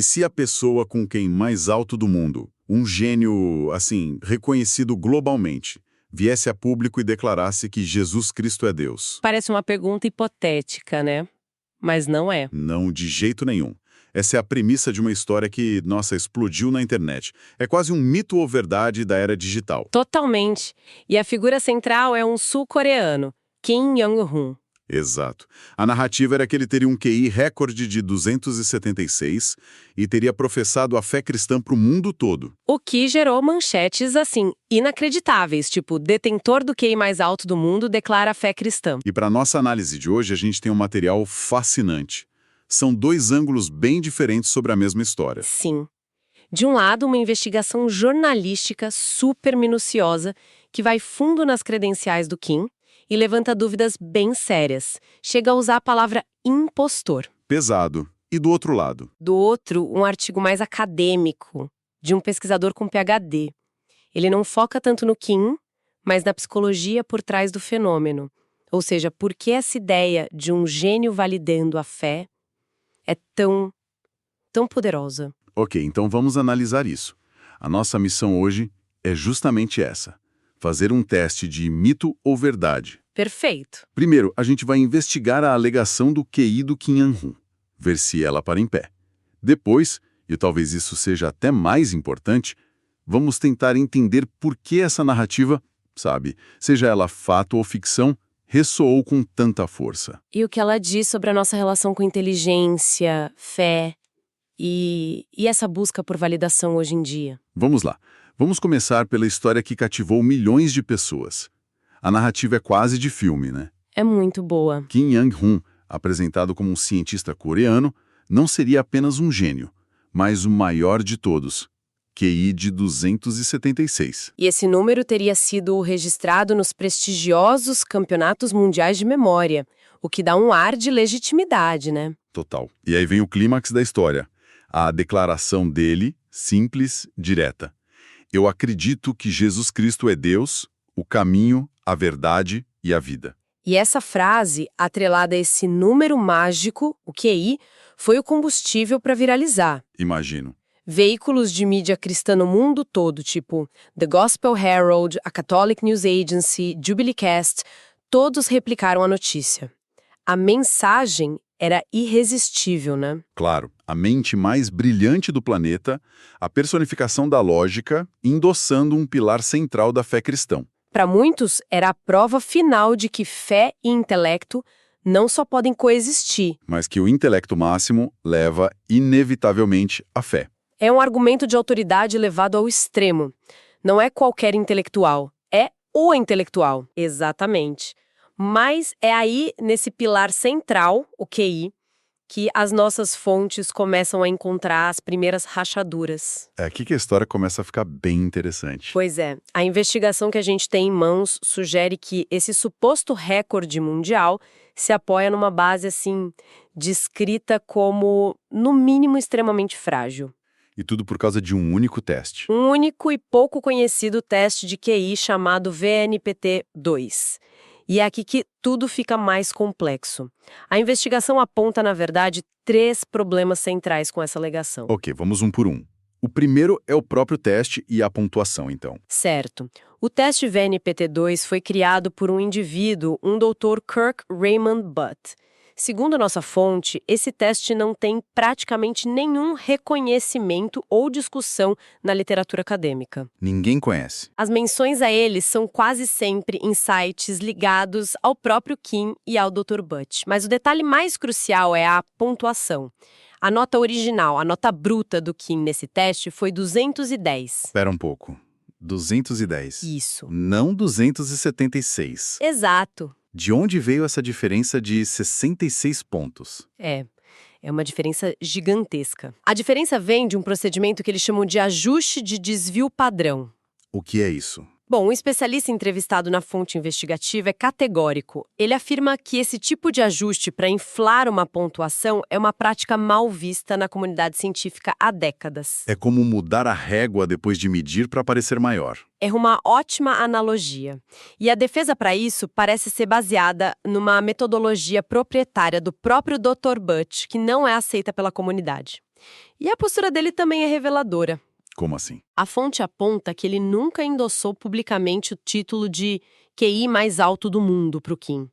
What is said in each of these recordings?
E se a pessoa com QI mais alto do mundo, um gênio, assim, reconhecido globalmente, viesse a público e declarasse que Jesus Cristo é Deus? Parece uma pergunta hipotética, né? Mas não é. Não, de jeito nenhum. Essa é a premissa de uma história que, nossa, explodiu na internet. É quase um mito ou verdade da era digital. Totalmente. E a figura central é um sul-coreano, Kim Jong-un. Exato. A narrativa era que ele teria um QI recorde de 276 e teria professado a fé cristã para o mundo todo. O que gerou manchetes, assim, inacreditáveis, tipo, detentor do QI mais alto do mundo declara fé cristã. E para nossa análise de hoje, a gente tem um material fascinante. São dois ângulos bem diferentes sobre a mesma história. Sim. De um lado, uma investigação jornalística super minuciosa que vai fundo nas credenciais do Kim e levanta dúvidas bem sérias. Chega a usar a palavra impostor. Pesado. E do outro lado? Do outro, um artigo mais acadêmico, de um pesquisador com PhD. Ele não foca tanto no Kim, mas na psicologia por trás do fenômeno. Ou seja, por que essa ideia de um gênio validando a fé é tão poderosa? Ok, então vamos analisar isso. A nossa missão hoje é justamente essa: fazer um teste de mito ou verdade. Perfeito. Primeiro, a gente vai investigar a alegação do QI do Kim Jong-un, ver se ela para em pé. Depois, e talvez isso seja até mais importante, vamos tentar entender por que essa narrativa, sabe, seja ela fato ou ficção, ressoou com tanta força. E o que ela diz sobre a nossa relação com inteligência, fé e essa busca por validação hoje em dia. Vamos lá. Vamos começar pela história que cativou milhões de pessoas. A narrativa é quase de filme, né? É muito boa. Kim Jong-un, apresentado como um cientista coreano, não seria apenas um gênio, mas o maior de todos, QI de 276. E esse número teria sido registrado nos prestigiosos campeonatos mundiais de memória, o que dá um ar de legitimidade, né? Total. E aí vem o clímax da história. A declaração dele, simples, direta. Eu acredito que Jesus Cristo é Deus, o caminho, a verdade e a vida. E essa frase, atrelada a esse número mágico, o QI, foi o combustível para viralizar. Imagino. Veículos de mídia cristã no mundo todo, tipo The Gospel Herald, a Catholic News Agency, Jubileecast, todos replicaram a notícia. A mensagem era irresistível, né? Claro, a mente mais brilhante do planeta, a personificação da lógica, endossando um pilar central da fé cristã. Para muitos, era a prova final de que fé e intelecto não só podem coexistir. Mas que o intelecto máximo leva, inevitavelmente, à fé. É um argumento de autoridade levado ao extremo. Não é qualquer intelectual, é o intelectual. Exatamente. Mas é aí, nesse pilar central, o QI, que as nossas fontes começam a encontrar as primeiras rachaduras. É aqui que a história começa a ficar bem interessante. Pois é, a investigação que a gente tem em mãos sugere que esse suposto recorde mundial se apoia numa base, assim, descrita como, no mínimo, extremamente frágil. E tudo por causa de um único teste. Um único e pouco conhecido teste de QI chamado VNPT-2. E é aqui que tudo fica mais complexo. A investigação aponta, na verdade, 3 problemas centrais com essa alegação. Ok, vamos um por um. O primeiro é o próprio teste e a pontuação, então. Certo. O teste VNPT-2 foi criado por um indivíduo, um Dr. Kirk Raymond Butt. Segundo a nossa fonte, esse teste não tem praticamente nenhum reconhecimento ou discussão na literatura acadêmica. Ninguém conhece. As menções a ele são quase sempre em sites ligados ao próprio Kim e ao Dr. Butt. Mas o detalhe mais crucial é a pontuação. A nota original, a nota bruta do Kim nesse teste foi 210. Espera um pouco. 210. Isso. Não 276. Exato. De onde veio essa diferença de 66 pontos? É uma diferença gigantesca. A diferença vem de um procedimento que eles chamam de ajuste de desvio padrão. O que é isso? Bom, um especialista entrevistado na fonte investigativa é categórico. Ele afirma que esse tipo de ajuste para inflar uma pontuação é uma prática mal vista na comunidade científica há décadas. É como mudar a régua depois de medir para parecer maior. É uma ótima analogia. E a defesa para isso parece ser baseada numa metodologia proprietária do próprio Dr. Butt, que não é aceita pela comunidade. E a postura dele também é reveladora. Como assim? A fonte aponta que ele nunca endossou publicamente o título de QI mais alto do mundo para o Kim.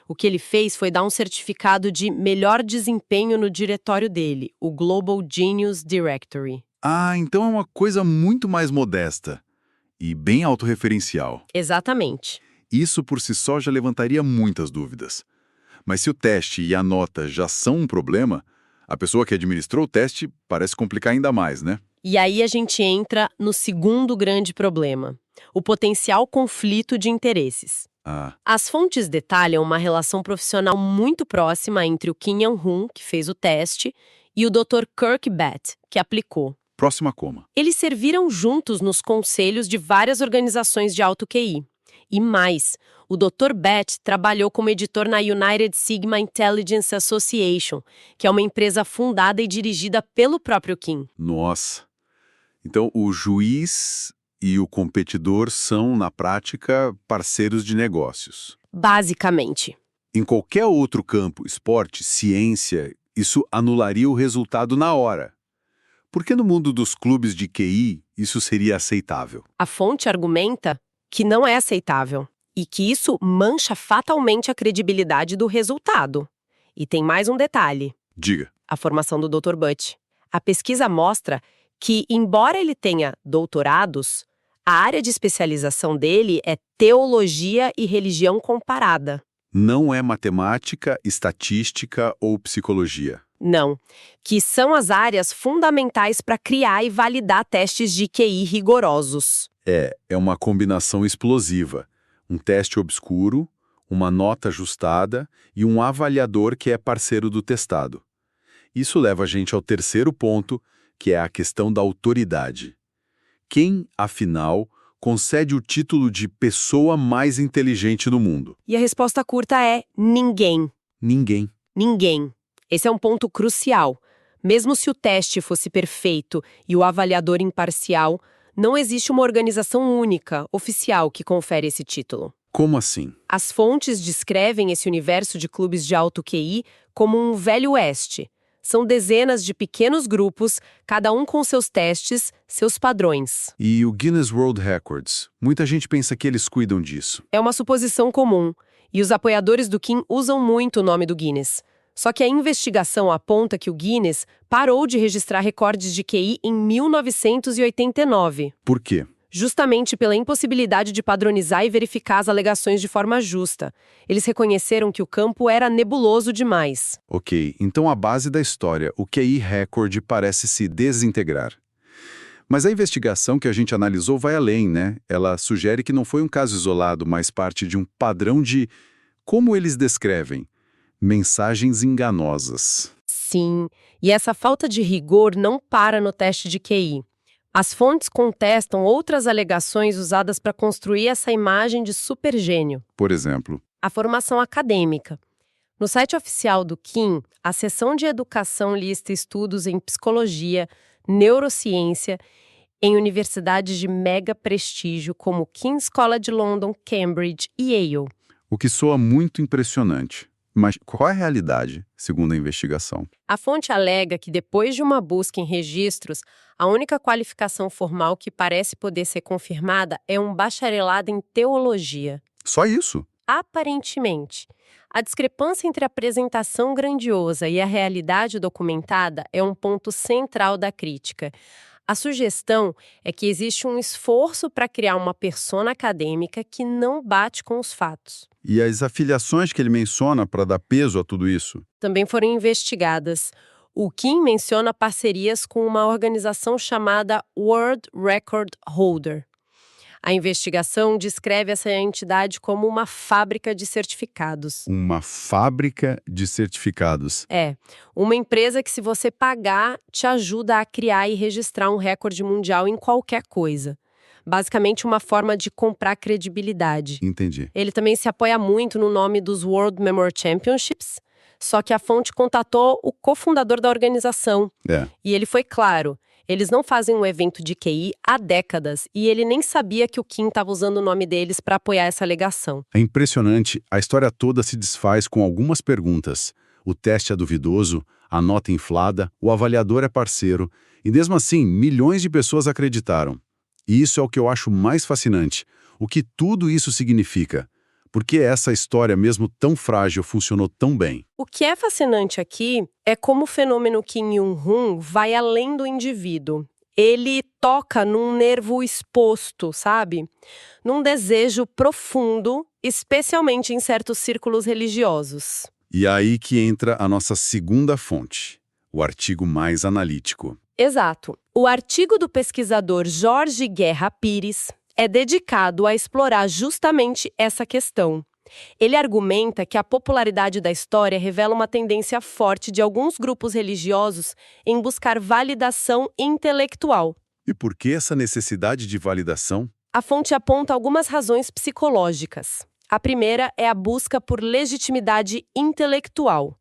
O que ele fez foi dar um certificado de melhor desempenho no diretório dele, o Global Genius Directory. Ah, então é uma coisa muito mais modesta e bem autorreferencial. Exatamente. Isso por si só já levantaria muitas dúvidas. Mas se o teste e a nota já são um problema, a pessoa que administrou o teste parece complicar ainda mais, né? E aí a gente entra no segundo grande problema, o potencial conflito de interesses. Ah, As fontes detalham uma relação profissional muito próxima entre o Kim Young-hun, que fez o teste, e o Dr. Kirk Bett, que aplicou. próxima coma. Eles serviram juntos nos conselhos de várias organizações de alto QI. E mais, o Dr. Bett trabalhou como editor na United Sigma Intelligence Association, que é uma empresa fundada e dirigida pelo próprio Kim. Nossa. Então, o juiz e o competidor são, na prática, parceiros de negócios. Basicamente. Em qualquer outro campo, esporte, ciência, isso anularia o resultado na hora. Por que no mundo dos clubes de QI isso seria aceitável? A fonte argumenta que não é aceitável e que isso mancha fatalmente a credibilidade do resultado. E tem mais um detalhe: Diga. a formação do Dr. Butt. A pesquisa mostra que, embora ele tenha doutorados, a área de especialização dele é teologia e religião comparada. Não é matemática, estatística ou psicologia. Não, que são as áreas fundamentais para criar e validar testes de QI rigorosos. É uma combinação explosiva. Um teste obscuro, uma nota ajustada e um avaliador que é parceiro do testado. Isso leva a gente ao terceiro ponto, que é a questão da autoridade. Quem, afinal, concede o título de pessoa mais inteligente do mundo? E a resposta curta é ninguém. Ninguém. Ninguém. Esse é um ponto crucial. Mesmo se o teste fosse perfeito e o avaliador imparcial, não existe uma organização única, oficial, que confere esse título. Como assim? As fontes descrevem esse universo de clubes de alto QI como um velho oeste. São dezenas de pequenos grupos, cada um com seus testes, seus padrões. E o Guinness World Records? Muita gente pensa que eles cuidam disso. É uma suposição comum, e os apoiadores do Kim usam muito o nome do Guinness. Só que a investigação aponta que o Guinness parou de registrar recordes de QI em 1989. Por quê? Justamente pela impossibilidade de padronizar e verificar as alegações de forma justa. Eles reconheceram que o campo era nebuloso demais. Ok, então a base da história, o QI recorde parece se desintegrar. Mas a investigação que a gente analisou vai além, né? Ela sugere que não foi um caso isolado, mas parte de um padrão de, como eles descrevem, mensagens enganosas. Sim, e essa falta de rigor não para no teste de QI. As fontes contestam outras alegações usadas para construir essa imagem de supergênio. Por exemplo, A formação acadêmica. No site oficial do Kim, a seção de educação lista estudos em psicologia, neurociência, em universidades de mega prestígio como King's College London, Cambridge e Yale. o que soa muito impressionante. Mas qual é a realidade, segundo a investigação? A fonte alega que, depois de uma busca em registros, a única qualificação formal que parece poder ser confirmada é um bacharelado em teologia. Só isso? Aparentemente. A discrepância entre a apresentação grandiosa e a realidade documentada é um ponto central da crítica. A sugestão é que existe um esforço para criar uma persona acadêmica que não bate com os fatos. E as afiliações que ele menciona para dar peso a tudo isso? Também foram investigadas. O Kim menciona parcerias com uma organização chamada World Record Holder. A investigação descreve essa entidade como uma fábrica de certificados. Uma fábrica de certificados. É, uma empresa que, se você pagar, te ajuda a criar e registrar um recorde mundial em qualquer coisa. Basicamente, uma forma de comprar credibilidade. Entendi. Ele também se apoia muito no nome dos World Memory Championships, só que a fonte contatou o cofundador da organização. E ele foi claro, eles não fazem um evento de QI há décadas e ele nem sabia que o Kim estava usando o nome deles para apoiar essa alegação. É impressionante, a história toda se desfaz com algumas perguntas. O teste é duvidoso, A nota inflada, o avaliador é parceiro, e mesmo assim, milhões de pessoas acreditaram. E isso é o que eu acho mais fascinante. O que tudo isso significa? Por que essa história, mesmo tão frágil, funcionou tão bem? O que é fascinante aqui é como o fenômeno Kim Jong-un vai além do indivíduo. Ele toca num nervo exposto, sabe? Num desejo profundo, especialmente em certos círculos religiosos. E é aí que entra a nossa segunda fonte, o artigo mais analítico. Exato. O artigo do pesquisador Jorge Guerra Pires é dedicado a explorar justamente essa questão. Ele argumenta que a popularidade da história revela uma tendência forte de alguns grupos religiosos em buscar validação intelectual. E por que essa necessidade de validação? A fonte aponta algumas razões psicológicas. A primeira é a busca por legitimidade intelectual.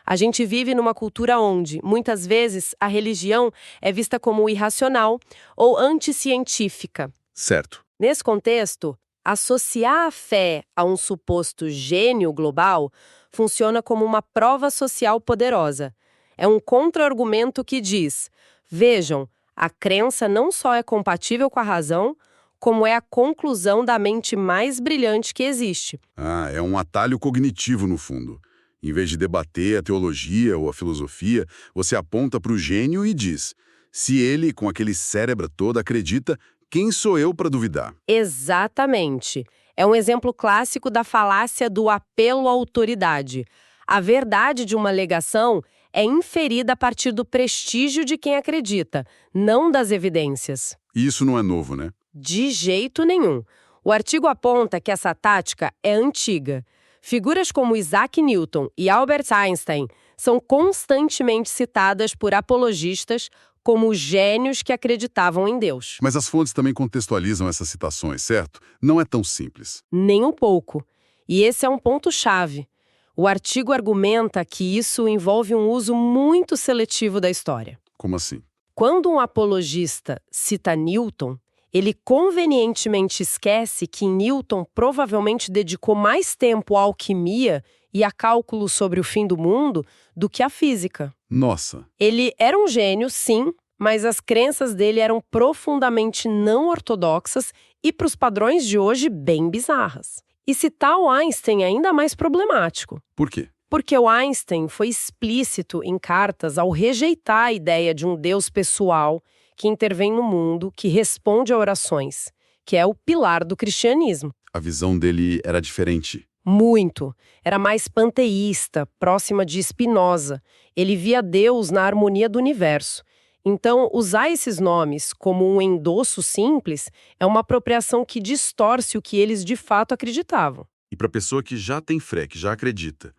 A gente vive numa cultura onde, muitas vezes, a religião é vista como irracional ou anticientífica. Certo. Nesse contexto, associar a fé a um suposto gênio global funciona como uma prova social poderosa. É um contra-argumento que diz: vejam, a crença não só é compatível com a razão, como é a conclusão da mente mais brilhante que existe. Ah, é um atalho cognitivo, no fundo. Em vez de debater a teologia ou a filosofia, você aponta para o gênio e diz: se ele, com aquele cérebro todo, acredita, quem sou eu para duvidar? Exatamente. É um exemplo clássico da falácia do apelo à autoridade. A verdade de uma alegação é inferida a partir do prestígio de quem acredita, não das evidências. Isso não é novo, né? De jeito nenhum. O artigo aponta que essa tática é antiga. Figuras como Isaac Newton e Albert Einstein são constantemente citadas por apologistas como gênios que acreditavam em Deus. Mas as fontes também contextualizam essas citações, certo? Não é tão simples. Nem um pouco. E esse é um ponto-chave. O artigo argumenta que isso envolve um uso muito seletivo da história. Como assim? Quando um apologista cita Newton, ele convenientemente esquece que Newton provavelmente dedicou mais tempo à alquimia e a cálculos sobre o fim do mundo do que à física. Nossa! Ele era um gênio, sim, mas as crenças dele eram profundamente não ortodoxas e, para os padrões de hoje, bem bizarras. E citar o Einstein é ainda mais problemático. Por quê? Porque o Einstein foi explícito em cartas ao rejeitar a ideia de um Deus pessoal que intervém no mundo, que responde a orações, que é o pilar do cristianismo. A visão dele era diferente. Muito. Era mais panteísta, próxima de Spinoza. Ele via Deus na harmonia do universo. Então, usar esses nomes como um endosso simples é uma apropriação que distorce o que eles de fato acreditavam. E para a pessoa que já tem fé, que já acredita,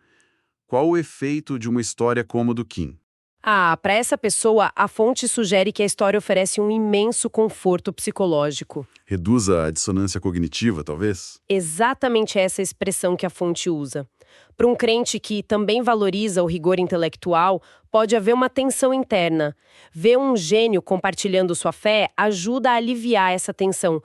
qual o efeito de uma história como a do Kim? Para essa pessoa, a fonte sugere que a história oferece um imenso conforto psicológico. Reduz a dissonância cognitiva, talvez? Exatamente essa expressão que a fonte usa. Para um crente que também valoriza o rigor intelectual, pode haver uma tensão interna. Ver um gênio compartilhando sua fé ajuda a aliviar essa tensão.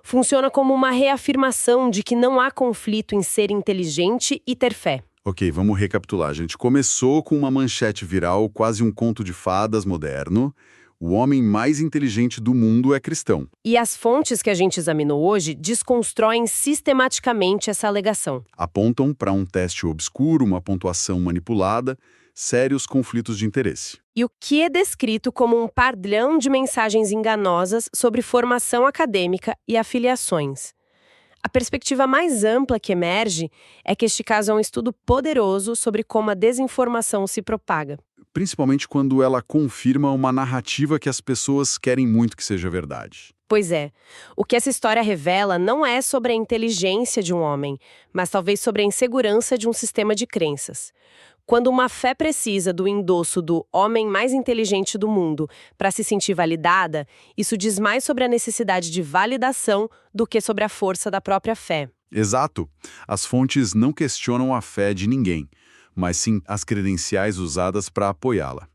Funciona como uma reafirmação de que não há conflito em ser inteligente e ter fé. Ok, vamos recapitular. A gente começou com uma manchete viral, quase um conto de fadas moderno. O homem mais inteligente do mundo é cristão. E as fontes que a gente examinou hoje desconstroem sistematicamente essa alegação. Apontam para um teste obscuro, uma pontuação manipulada, sérios conflitos de interesse. E o que é descrito como um padrão de mensagens enganosas sobre formação acadêmica e afiliações. A perspectiva mais ampla que emerge é que este caso é um estudo poderoso sobre como a desinformação se propaga. Principalmente quando ela confirma uma narrativa que as pessoas querem muito que seja verdade. Pois é, o que essa história revela não é sobre a inteligência de um homem, mas talvez sobre a insegurança de um sistema de crenças. Quando uma fé precisa do endosso do homem mais inteligente do mundo para se sentir validada, isso diz mais sobre a necessidade de validação do que sobre a força da própria fé. Exato. As fontes não questionam a fé de ninguém, mas sim as credenciais usadas para apoiá-la.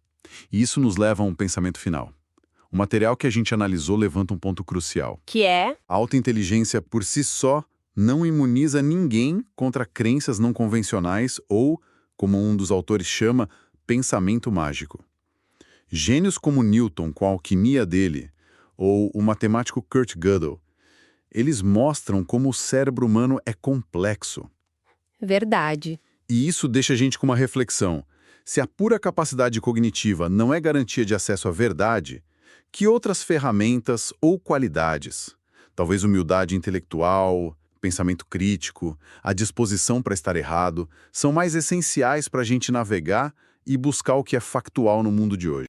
E isso nos leva a um pensamento final. O material que a gente analisou levanta um ponto crucial. Que é? A alta inteligência por si só não imuniza ninguém contra crenças não convencionais ou, como um dos autores chama, pensamento mágico. Gênios como Newton com a alquimia dele, ou o matemático Kurt Gödel, eles mostram como o cérebro humano é complexo. Verdade. E isso deixa a gente com uma reflexão. Se a pura capacidade cognitiva não é garantia de acesso à verdade, que outras ferramentas ou qualidades, talvez humildade intelectual, pensamento crítico, a disposição para estar errado, são mais essenciais para a gente navegar e buscar o que é factual no mundo de hoje?